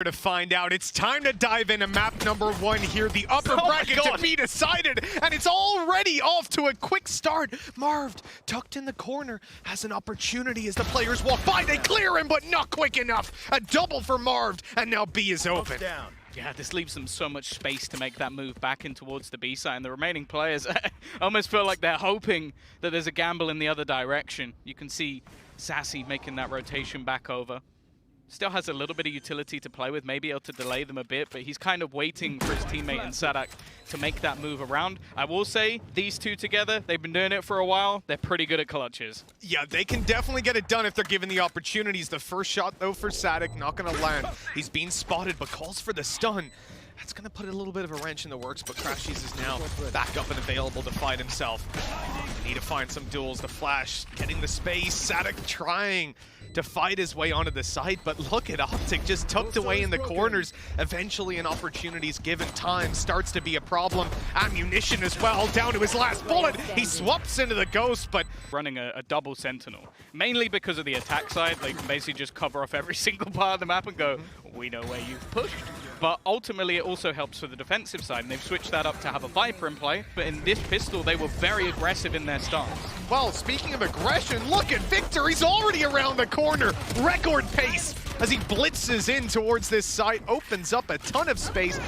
To find out, it's time to dive into map number 1 here. The upper bracket to be decided, and it's already off to a quick start. Marv, tucked in the corner, has an opportunity as the players walk by. They clear him, but not quick enough. A double for Marv, and now B is open. Yeah, this leaves them so much space to make that move back in towards the B side, and the remaining players almost feel like they're hoping that there's a gamble in the other direction. You can see Sassy making that rotation back over. Still has a little bit of utility to play with, maybe able to delay them a bit, but he's kind of waiting for his teammate in Sadak to make that move around. I will say, these two together, they've been doing it for a while. They're pretty good at clutches. Yeah, they can definitely get it done if they're given the opportunities. The first shot, though, for Sadak, not going to land. He's being spotted, but calls for the stun. That's going to put a little bit of a wrench in the works, but Crashies is now back up and available to fight himself. Need to find some duels. The flash, getting the space. Sadak trying to fight his way onto the site, but look at Optic just tucked away in the corners. Eventually an opportunity's given. Time starts to be a problem. Ammunition as well, down to his last bullet. He swaps into the Ghost, but running a double Sentinel, mainly because of the attack side. They can basically just cover off every single part of the map and go, we know where you've pushed. But ultimately it also helps for the defensive side, and they've switched that up to have a Viper in play. But in this pistol, they were very aggressive in their stance. Well, speaking of aggression, look at Victor. He's already around the corner. Record pace as he blitzes in towards this site, opens up a ton of space.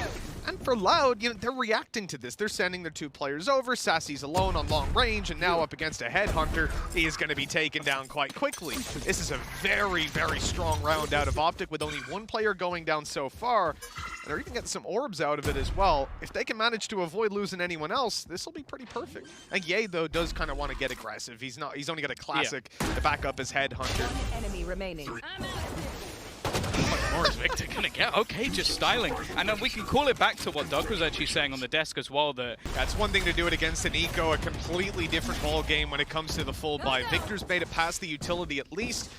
And for Loud, you know, they're reacting to this. They're sending their 2 players over. Sassy's alone on long range, and now up against a headhunter. He is going to be taken down quite quickly. This is a very, very strong round out of Optic with only 1 player going down so far. And they're even getting some orbs out of it as well. If they can manage to avoid losing anyone else, this will be pretty perfect. And Ye, though, does kind of want to get aggressive. He's only got a classic to back up his headhunter. Enemy remaining. How much more is Victor gonna get? Okay, just styling. And then we can call it back to what Doug was actually saying on the desk as well. That's one thing to do it against an eco, a completely different ball game when it comes to the full buy. Victor's made it past the utility at least.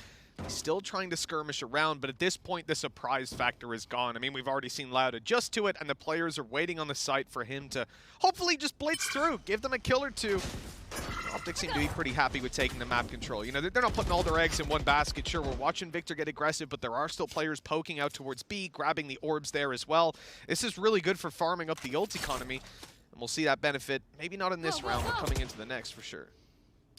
He's still trying to skirmish around, but at this point, the surprise factor is gone. I mean, we've already seen Loud adjust to it, and the players are waiting on the site for him to hopefully just blitz through, give them a kill or 2. Optic seem to be pretty happy with taking the map control. You know, they're not putting all their eggs in one basket. Sure, we're watching Victor get aggressive, but there are still players poking out towards B, grabbing the orbs there as well. This is really good for farming up the ult economy, and we'll see that benefit, maybe not in this round, but coming into the next for sure.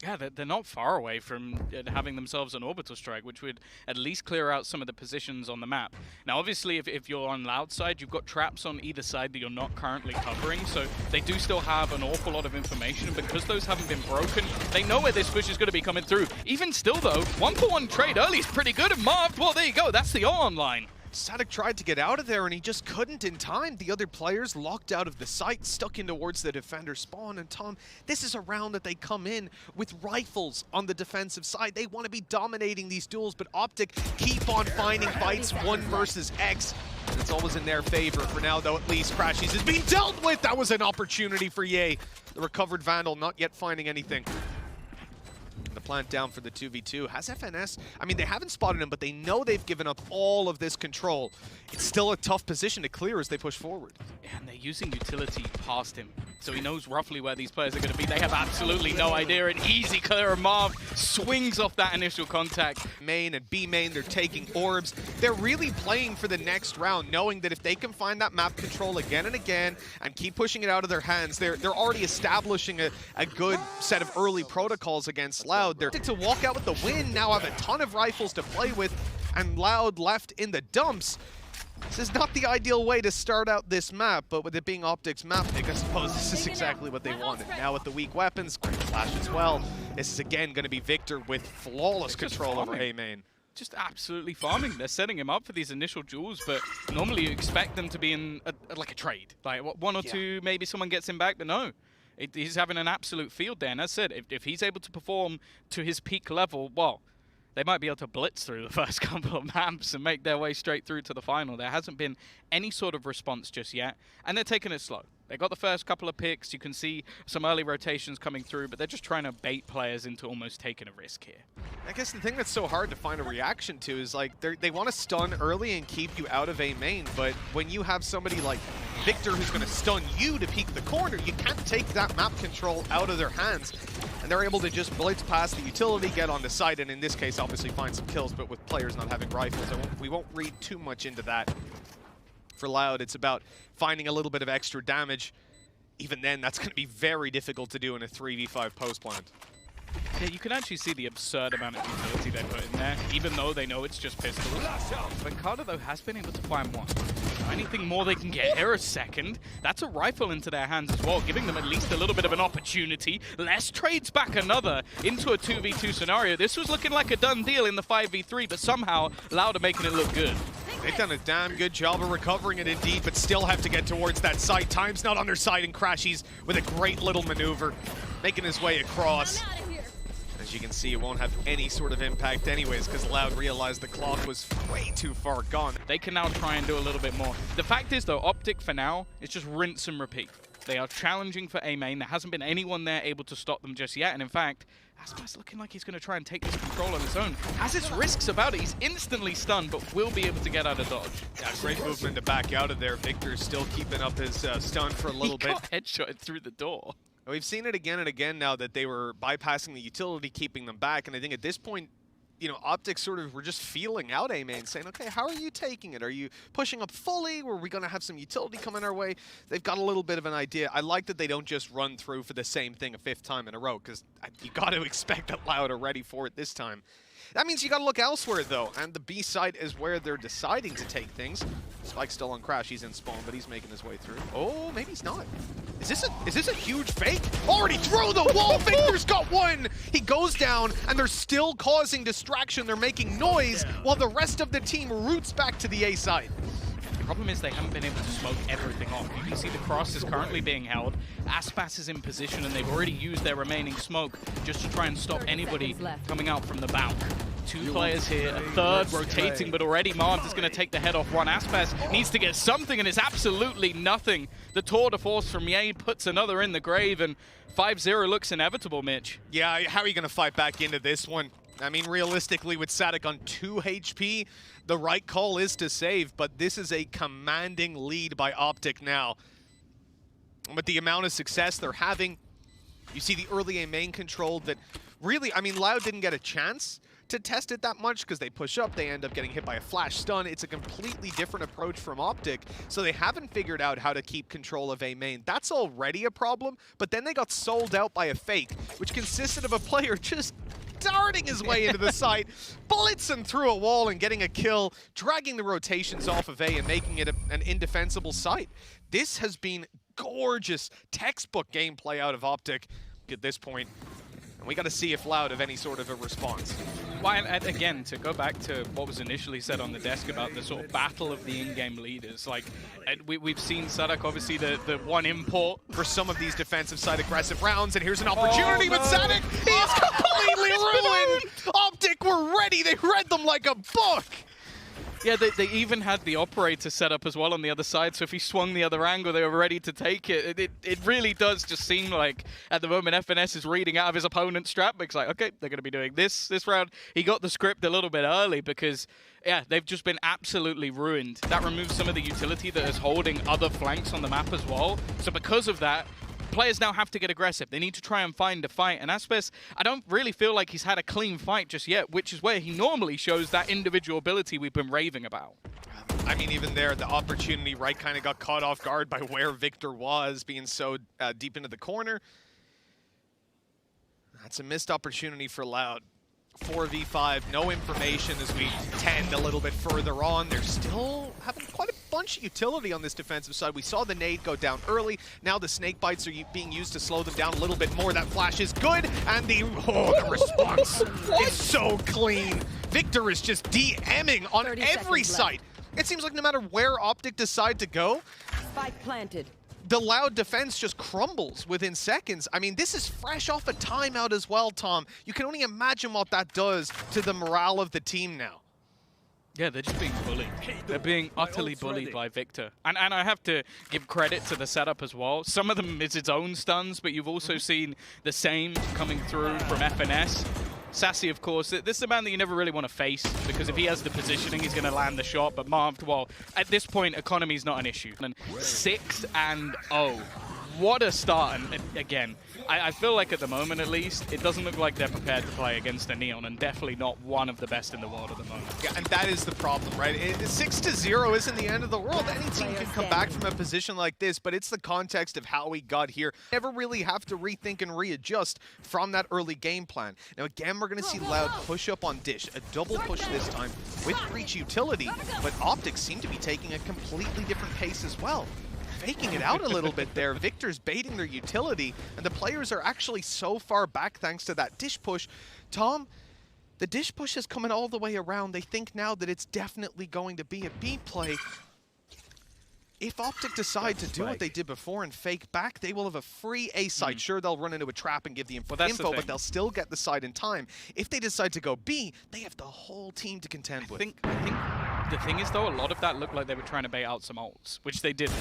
Yeah, they're not far away from having themselves an orbital strike, which would at least clear out some of the positions on the map. Now, obviously, if you're on Loud side, you've got traps on either side that you're not currently covering, so they do still have an awful lot of information, and because those haven't been broken, they know where this push is going to be coming through. Even still, though, 1-for-1 trade early is pretty good, and Marv, well, there you go, that's the online. Sadak tried to get out of there, and he just couldn't in time. The other players locked out of the site, stuck in towards the defender spawn. And Tom, this is a round that they come in with rifles on the defensive side. They want to be dominating these duels, but Optic keep on finding fights 1 versus X. It's always in their favor. For now, though, at least Crashies is being dealt with. That was an opportunity for Ye. The recovered Vandal not yet finding anything. The plant down for the 2v2. Has FNS, I mean, they haven't spotted him, but they know they've given up all of this control. It's still a tough position to clear as they push forward. Yeah, and they're using utility past him, so he knows roughly where these players are going to be. They have absolutely no idea. An easy clear, and Marv swings off that initial contact. Main and B main, they're taking orbs. They're really playing for the next round, knowing that if they can find that map control again and again and keep pushing it out of their hands, they're already establishing a good set of early protocols against Loud. They're to walk out with the win, now have a ton of rifles to play with, and Loud left in the dumps. This is not the ideal way to start out this map, but with it being Optic's map pick, I suppose this is exactly what they wanted. Now with the weak weapons, great flash as well. This is again going to be Victor with flawless control over A main. Just absolutely farming. They're setting him up for these initial duels, but normally you expect them to be in like a trade. Like 1 or 2, maybe someone gets him back, but no. He's having an absolute field day, and as I said, if he's able to perform to his peak level, well, they might be able to blitz through the first couple of maps and make their way straight through to the final. There hasn't been any sort of response just yet, and they're taking it slow. They got the first couple of picks. You can see some early rotations coming through, but they're just trying to bait players into almost taking a risk here. I guess the thing that's so hard to find a reaction to is like they want to stun early and keep you out of A main, but when you have somebody like Victor who's going to stun you to peek the corner, you can't take that map control out of their hands. And they're able to just blitz past the utility, get on the site, and in this case, obviously find some kills, but with players not having rifles, we won't read too much into that. For Loud, it's about finding a little bit of extra damage. Even then, that's going to be very difficult to do in a 3v5 post plant. Yeah, you can actually see the absurd amount of utility they put in there, even though they know it's just pistols. But Carter, though, has been able to find one. Anything more they can get here a second. That's a rifle into their hands as well, giving them at least a little bit of an opportunity. Les trades back another into a 2v2 scenario. This was looking like a done deal in the 5v3, but somehow Loud are making it look good. They've done a damn good job of recovering it indeed, but still have to get towards that site. Time's not on their side, and Crashies with a great little maneuver, making his way across. As you can see, it won't have any sort of impact anyways, because Loud realized the clock was way too far gone. They can now try and do a little bit more. The fact is, though, Optic for now is just rinse and repeat. They are challenging for A main. There hasn't been anyone there able to stop them just yet. And in fact, Aspas looking like he's going to try and take this control on his own. Has his risks about it. He's instantly stunned, but will be able to get out of dodge. Yeah, great movement to back out of there. Victor's still keeping up his stun for a little bit. He got headshotted through the door. We've seen it again and again now that they were bypassing the utility, keeping them back. And I think at this point, you know, Optic sort of were just feeling out A main, saying, okay, how are you taking it? Are you pushing up fully? Or are we going to have some utility coming our way? They've got a little bit of an idea. I like that they don't just run through for the same thing a 5th time in a row, because you got to expect that Loud are ready for it this time. That means you got to look elsewhere, though, and the B side is where they're deciding to take things. Spike's still on Crash. He's in spawn, but he's making his way through. Oh, maybe he's not. Is this a huge fake? Already through the wall. Victor's got one. He goes down, and they're still causing distraction. They're making noise while the rest of the team roots back to the A side. The problem is they haven't been able to smoke everything off. You can see the cross is currently being held. Aspas is in position, and they've already used their remaining smoke just to try and stop anybody coming out from the bound. 2 players here, a third rotating, but already Marv is going to take the head off one. Aspas needs to get something, and it's absolutely nothing. The tour de force from Ye puts another in the grave, and 5-0 looks inevitable, Mitch. Yeah, how are you going to fight back into this one? I mean, realistically, with Sadek on 2 HP, the right call is to save, but this is a commanding lead by Optic now. With the amount of success they're having, you see the early A main control that really, I mean, Loud didn't get a chance to test it that much because they push up, they end up getting hit by a flash stun. It's a completely different approach from Optic, so they haven't figured out how to keep control of A main. That's already a problem, but then they got sold out by a fake, which consisted of a player just darting his way into the site, blitzing through a wall and getting a kill, dragging the rotations off of A and making it an indefensible site. This has been gorgeous textbook gameplay out of Optic at this point. And we got to see if Loud have any sort of a response. Well, and again, to go back to what was initially said on the desk about the sort of battle of the in-game leaders, like, we've seen Sadek, obviously, the one import for some of these defensive side aggressive rounds, and here's an opportunity with Sadek. He's completely ruined! Optic were ready. They read them like a book. Yeah, they even had the operator set up as well on the other side, so if he swung the other angle, they were ready to take it. It really does just seem like, at the moment, FNS is reading out of his opponent's strap. It's like, okay, they're going to be doing this round. He got the script a little bit early because, yeah, they've just been absolutely ruined. That removes some of the utility that is holding other flanks on the map as well. So because of that, players now have to get aggressive. They need to try and find a fight. And Aspas, I don't really feel like he's had a clean fight just yet, which is where he normally shows that individual ability we've been raving about. I mean, even there, the opportunity, right, kind of got caught off guard by where Victor was, being so deep into the corner. That's a missed opportunity for Loud. 4v5, no information as we tend a little bit further on. They're still having quite a bunch of utility on this defensive side. We saw the nade go down early. Now the snake bites are being used to slow them down a little bit more. That flash is good, and the response is so clean. Victor is just DMing on every site. It seems like no matter where Optic decide to go, spike planted, the Loud defense just crumbles within seconds. I mean, this is fresh off a timeout as well, Tom. You can only imagine what that does to the morale of the team now. Yeah, they're just being bullied. They're being utterly bullied by Victor. And I have to give credit to the setup as well. Some of them is its own stuns, but you've also seen the same coming through from FNS. Sassy, of course, this is a man that you never really want to face, because if he has the positioning, he's going to land the shot. But Marv, well, at this point, economy is not an issue. And 6-0. What a start. And again, I feel like at the moment, at least, it doesn't look like they're prepared to play against a Neon, and definitely not one of the best in the world at the moment. Yeah, and that is the problem, right? 6-0 isn't the end of the world. Any team can come back from a position like this, but it's the context of how we got here. Never really have to rethink and readjust from that early game plan. Now, again, we're going to see Loud push up on Dish, a double push this time with Breach utility, but Optic seem to be taking a completely different pace as well. Faking it out a little bit there. Victor's baiting their utility, and the players are actually so far back thanks to that Dish push. Tom, the Dish push is coming all the way around. They think now that it's definitely going to be a B play. If Optic decide to do what they did before and fake back, they will have a free A side. Sure, they'll run into a trap and give the info, but they'll still get the side in time. If they decide to go B, they have the whole team to contend with. I think the thing is, though, a lot of that looked like they were trying to bait out some ults, which they didn't.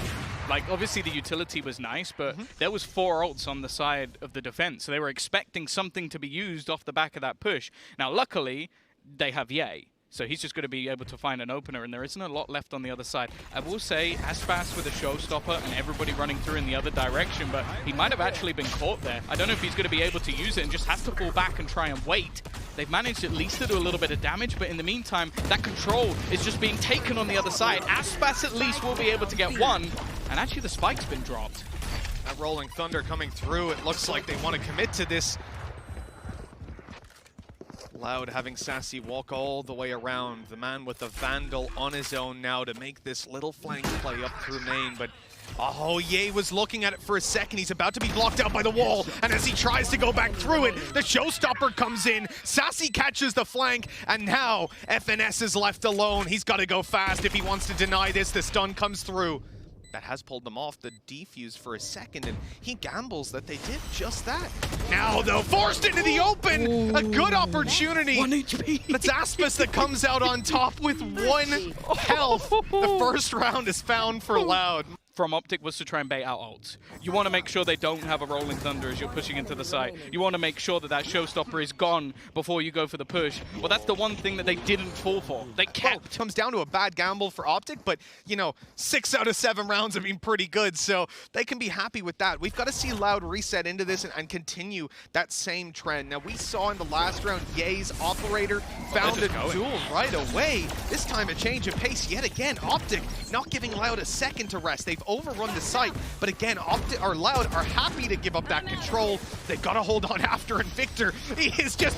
Like, obviously the utility was nice, but there was 4 ults on the side of the defense, so they were expecting something to be used off the back of that push. Now, luckily, they have Ye. So he's just going to be able to find an opener, and there isn't a lot left on the other side. I will say, Aspas with a showstopper and everybody running through in the other direction, but he might have actually been caught there. I don't know if he's going to be able to use it and just has to fall back and try and wait. They've managed at least to do a little bit of damage, but in the meantime, that control is just being taken on the other side. Aspas at least will be able to get one, and actually the spike's been dropped. That Rolling Thunder coming through, it looks like they want to commit to this. Loud having Sassy walk all the way around. The man with the Vandal on his own now to make this little flank play up through main, but oh, Ye was looking at it for a second. He's about to be blocked out by the wall, and as he tries to go back through it, the showstopper comes in. Sassy catches the flank, and now FNS is left alone. He's got to go fast if he wants to deny this. The stun comes through. That has pulled them off the defuse for a second, and he gambles that they did just that. Now, though, forced into the open! Ooh, a good opportunity! 1 HP! It's Aspas that comes out on top with 1 health. The first round is found for Loud. From Optic was to try and bait out ults. You want to make sure they don't have a Rolling Thunder as you're pushing into the site. You want to make sure that that showstopper is gone before you go for the push. Well, that's the one thing that they didn't fall for. They kept. Well, it comes down to a bad gamble for Optic, but, you know, 6 out of 7 rounds have been pretty good, so they can be happy with that. We've got to see Loud reset into this and continue that same trend. Now, we saw in the last round, Ye's Operator found a duel right away. This time, a change of pace yet again. Optic not giving Loud a second to rest. They've overrun the site, but again, Loud are happy to give up that control. They've got to hold on after, and Victor, he is just,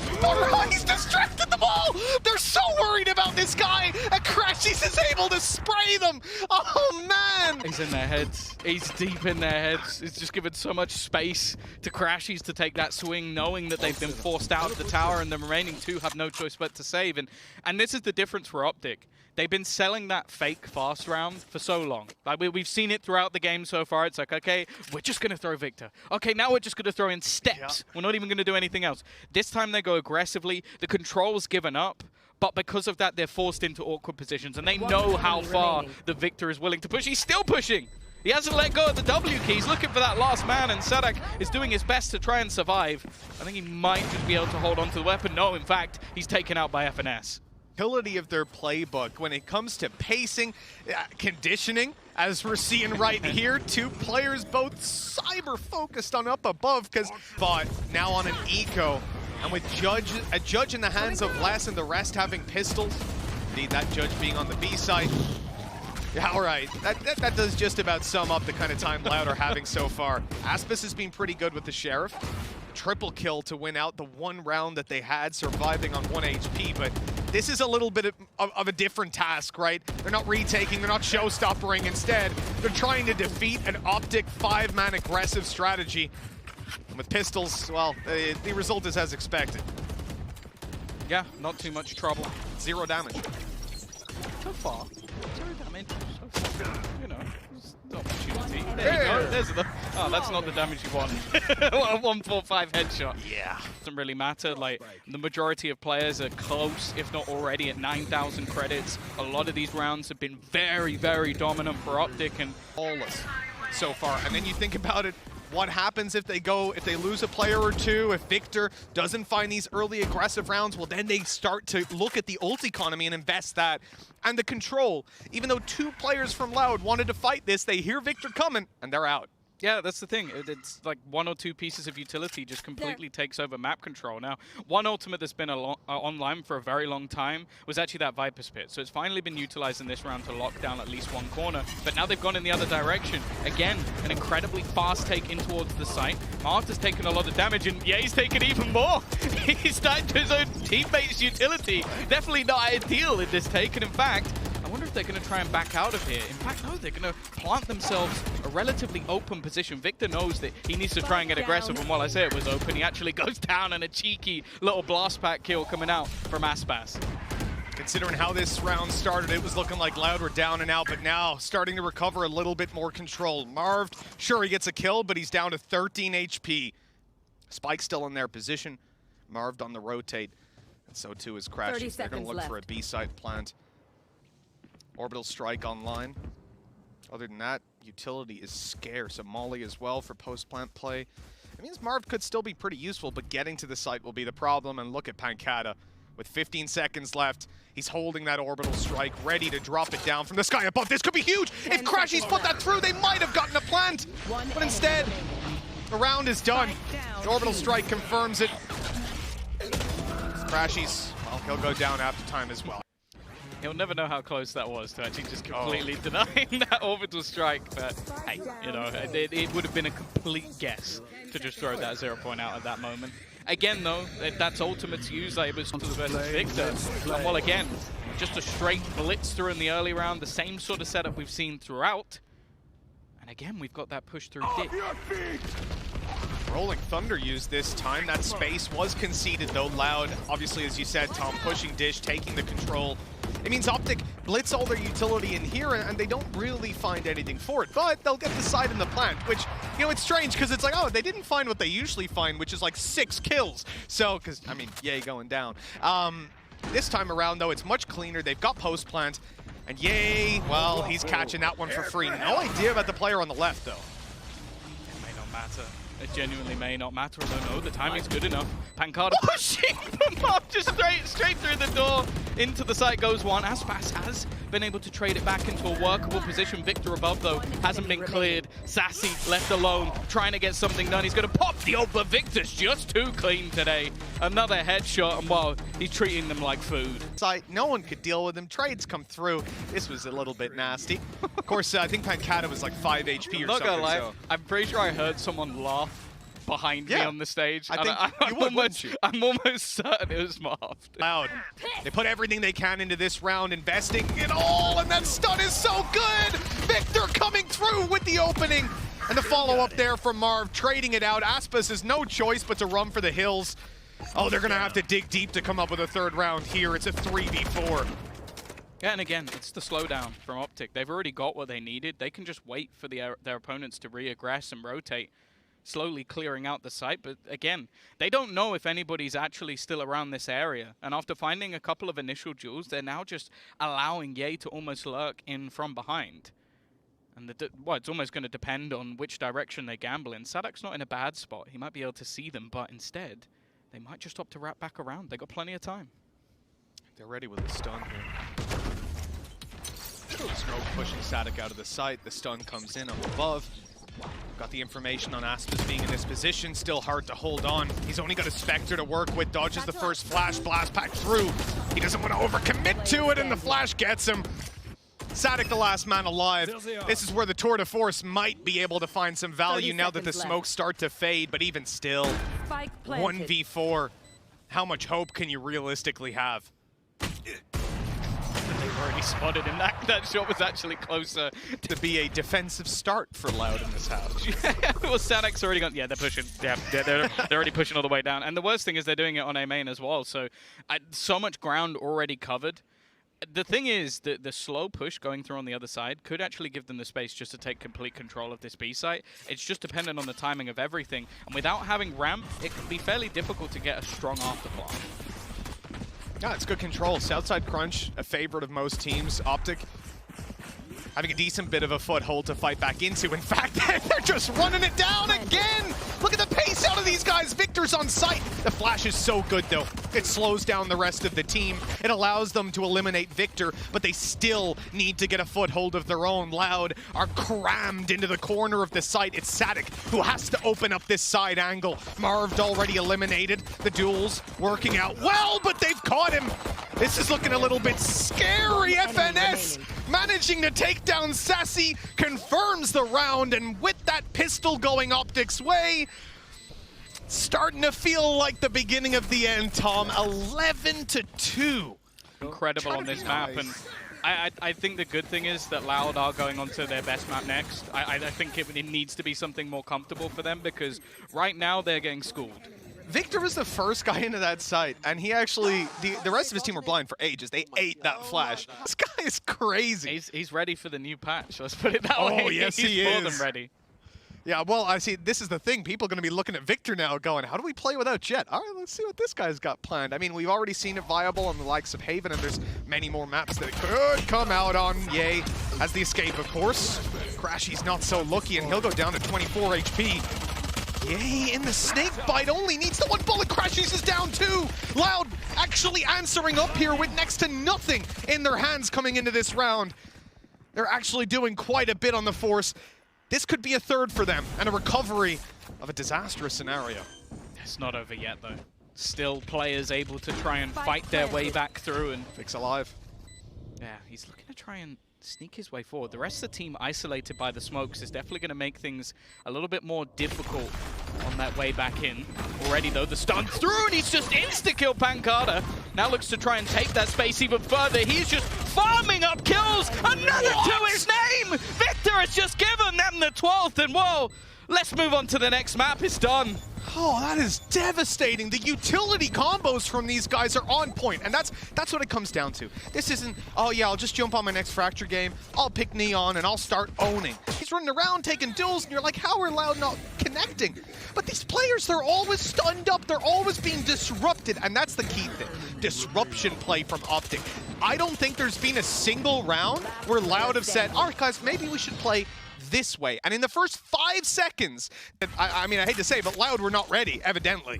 he's distracted them all! They're so worried about this guy, and Crashies is able to spray them! Oh man! He's in their heads. He's deep in their heads. He's just given so much space to Crashies to take that swing, knowing that they've been forced out of the tower, and the remaining 2 have no choice but to save. And this is the difference for Optic. They've been selling that fake fast round for so long. Like we've seen it throughout the game so far. It's like, okay, we're just going to throw Victor. Okay, now we're just going to throw in steps. We're not even going to do anything else. This time they go aggressively. The control's given up. But because of that, they're forced into awkward positions. And they know how far the Victor is willing to push. He's still pushing. He hasn't let go of the W key. He's looking for that last man, and Sadak is doing his best to try and survive. I think he might just be able to hold on to the weapon. No, in fact, he's taken out by FNS. Utility of their playbook when it comes to pacing, conditioning, as we're seeing right here. 2 players both cyber focused on up above, because but now on an eco, and with a judge in the hands of less and the rest having pistols. Indeed, that judge being on the B side. Yeah, all right, that does just about sum up the kind of time Loud are having so far. Aspas has been pretty good with the Sheriff. Triple kill to win out the 1 round that they had, surviving on 1 HP, but this is a little bit of a different task, right? They're not retaking, they're not showstoppering. Instead, they're trying to defeat an Optic 5-man aggressive strategy. And with pistols, well, the result is as expected. Yeah, not too much trouble. 0 damage. So far. 0 damage. So far. You know, the opportunity. There you go. There's the. Oh, that's not the damage you want. A 145 headshot. Yeah. Doesn't really matter. Like, the majority of players are close, if not already, at 9,000 credits. A lot of these rounds have been very, very dominant for Optic and flawless so far. And then you think about it. What happens if they lose a player or 2, if Victor doesn't find these early aggressive rounds? Well, then they start to look at the ult economy and invest that. And the control, even though 2 players from Loud wanted to fight this, they hear Victor coming, and they're out. Yeah, that's the thing. It's like one or two pieces of utility just completely takes over map control. Now, one ultimate that's been online for a very long time was actually that Viper's Pit. So it's finally been utilized in this round to lock down at least one corner. But now they've gone in the other direction. Again, an incredibly fast take in towards the site. Marth has taken a lot of damage, and yeah, he's taken even more. He's starting to his own teammates' utility. Definitely not ideal in this take, and in fact, I wonder if they're going to try and back out of here. In fact, no, they're going to plant themselves a relatively open position. Victor knows that he needs to try and get aggressive, and while I say it was open, he actually goes down, and a cheeky little blast pack kill coming out from Aspas. Considering how this round started, it was looking like Loud were down and out, but now starting to recover a little bit more control. Marv, sure, he gets a kill, but he's down to 13 HP. Spike still in their position. Marv on the rotate, and so too is Crash. They're going to look for a B-site plant. Orbital strike online. Other than that, utility is scarce. A molly as well for post-plant play. It means Marv could still be pretty useful, but getting to the site will be the problem. And look at Pancata. With 15 seconds left, he's holding that orbital strike, ready to drop it down from the sky above. This could be huge! If Crashy's put that through, they might have gotten a plant! But instead, the round is done. The orbital strike confirms it. Crashy's, well, he'll go down after time as well. He'll never know how close that was to actually just completely denying that orbital strike. But hey, you know, it would have been a complete guess to just throw that 0 point out at that moment. Again, though, that's ultimate's use. Like, it was versus Victor. And well, again, just a straight blitz through in the early round, the same sort of setup we've seen throughout. And again, we've got that push through Dick. Rolling Thunder used this time. That space was conceded, though. Loud, obviously, as you said, Tom, pushing Dish, taking the control. It means Optic blitz all their utility in here, and they don't really find anything for it. But they'll get the side in the plant, which, you know, it's strange, because it's like, oh, they didn't find what they usually find, which is like 6 kills. So, because, I mean, yay, going down. This time around, though, it's much cleaner. They've got post-plant, and yay, well, he's catching that one for free. No idea about the player on the left, though. It may not matter. It genuinely may not matter. I don't know. The timing's good enough. Pancata pushing them up just straight through the door. Into the site goes one. Aspas has been able to trade it back into a workable position. Victor above, though, hasn't been cleared. Sassy left alone, trying to get something done. He's going to pop the but Victor's just too clean today. Another headshot, and well, he's treating them like food. Site, no one could deal with him. Trades come through. This was a little bit nasty. Of course, I think Pancata was like 5 HP or something. Not gonna lie, so. I'm pretty sure I heard someone laugh behind me on the stage. I think you would, wouldn't you? I'm almost certain it was Marv. Loud. They put everything they can into this round, investing it all, and that stun is so good! Victor coming through with the opening. And the follow-up there from Marv, trading it out. Aspas has no choice but to run for the hills. Oh, they're going to have to dig deep to come up with a third round here. It's a 3v4. Yeah, and again, it's the slowdown from Optic. They've already got what they needed. They can just wait for their opponents to re-aggress and rotate, slowly clearing out the site. But again, they don't know if anybody's actually still around this area. And after finding a couple of initial jewels, they're now just allowing Ye to almost lurk in from behind. And well, it's almost going to depend on which direction they gamble in. Sadak's not in a bad spot. He might be able to see them, but instead, they might just opt to wrap back around. They got plenty of time. They're ready with a stun here. Smoke pushing Sadak out of the site. The stun comes in up above. Got the information on Aspas being in this position. Still hard to hold on. He's only got a Spectre to work with. Dodges the first flash. Blast pack through. He doesn't want to overcommit to it, and the flash gets him. Sadak, the last man alive. This is where the tour de force might be able to find some value now that the smokes start to fade, but even still, 1v4. How much hope can you realistically have? They've already spotted him. That shot was actually closer to be a defensive start for Loud in this house. Well, Sadak's already gone. Yeah, they're pushing. Yeah, they're already pushing all the way down. And the worst thing is they're doing it on A main as well. So, so much ground already covered. The thing is that the slow push going through on the other side could actually give them the space just to take complete control of this B site. It's just dependent on the timing of everything. And without having ramp, it can be fairly difficult to get a strong afterplant. Yeah, it's good control. Southside Crunch, a favorite of most teams. Optic having a decent bit of a foothold to fight back into. In fact, they're just running it down again. Look at the pace out of these guys. Victor's on site. The flash is so good, though. It slows down the rest of the team. It allows them to eliminate Victor, but they still need to get a foothold of their own. Loud are crammed into the corner of the site. It's Sadik who has to open up this side angle. Marved already eliminated. The duel's working out well, but they've caught him. This is looking a little bit scary. FNS managing to take down Sassy, confirms the round, and with that pistol going Optic's way, starting to feel like the beginning of the end, Tom. 11-2. Incredible on this map, and I think the good thing is that Loud are going on to their best map next. I think it needs to be something more comfortable for them, because right now they're getting schooled. Victor was the first guy into that site, and he actually, the rest of his team were blind for ages. They ate that flash. This guy is crazy. He's ready for the new patch, let's put it that way. Oh, yes, he's more than ready. Yeah, well, I see, this is the thing. People are going to be looking at Victor now going, how do we play without Jet? All right, let's see what this guy's got planned. I mean, we've already seen it viable on the likes of Haven, and there's many more maps that it could come out on. Yay has the escape, of course. Crashy's not so lucky, and he'll go down to 24 HP. Yay, in the snake bite, only needs the one bullet. Crashies is down too. Loud actually answering up here with next to nothing in their hands coming into this round. They're actually doing quite a bit on the force. This could be a third for them and a recovery of a disastrous scenario. It's not over yet, though. Still players able to try and fight their way back through. And Vic's alive. Yeah, he's looking to try and sneak his way forward. The rest of the team isolated by the smokes is definitely going to make things a little bit more difficult on that way back in. Already, though, the stun through, and he's just insta-kill Pancada. Now looks to try and take that space even further. He's just farming up kills. Another to his name! Victor has just given them the 12th, and whoa, let's move on to the next map. It's done. Oh, that is devastating. The utility combos from these guys are on point, and that's what it comes down to. This isn't, oh yeah, I'll just jump on my next Fracture game, I'll pick Neon, and I'll start owning. He's running around taking duels, and you're like, how are Loud not connecting? But these players, they're always stunned up, they're always being disrupted, and that's the key thing. Disruption play from Optic. I don't think there's been a single round where Loud have said, all right guys, maybe we should play this way. And in the first 5 seconds, I mean, I hate to say, but Loud were not ready, evidently.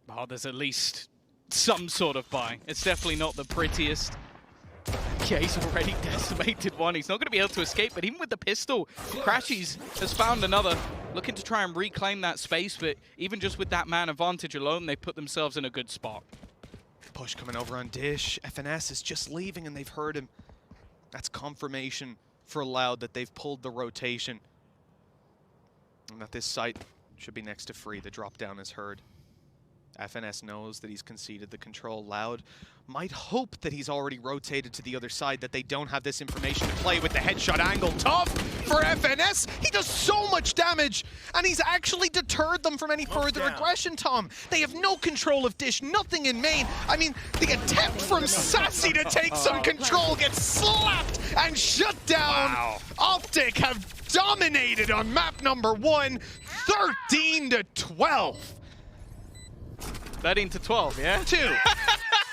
Oh, there's at least some sort of buy. It's definitely not the prettiest. Yeah, he's already decimated one. He's not going to be able to escape, but even with the pistol, Crashies has found another, looking to try and reclaim that space, but even just with that man advantage alone, they put themselves in a good spot. Push coming over on Dish. FNS is just leaving, and they've heard him. That's confirmation for Loud that they've pulled the rotation. And that this site should be next to free. The drop down is heard. FNS knows that he's conceded the control. Loud might hope that he's already rotated to the other side, that they don't have this information to play with the headshot angle. Tough for FNS. He does so much damage, and he's actually deterred them from any further aggression, Tom. They have no control of Dish, nothing in main. I mean, the attempt from Sassy to take some control gets slapped and shut down. Wow. Optic have dominated on map number 1, 13-12. 13-12, yeah? 2.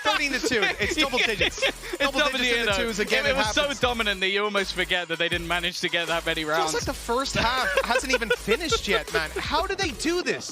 13-2. It's double digits. Double digits in the twos again. It was so dominant that you almost forget that they didn't manage to get that many rounds. Feels like the first half hasn't even finished yet, man. How do they do this?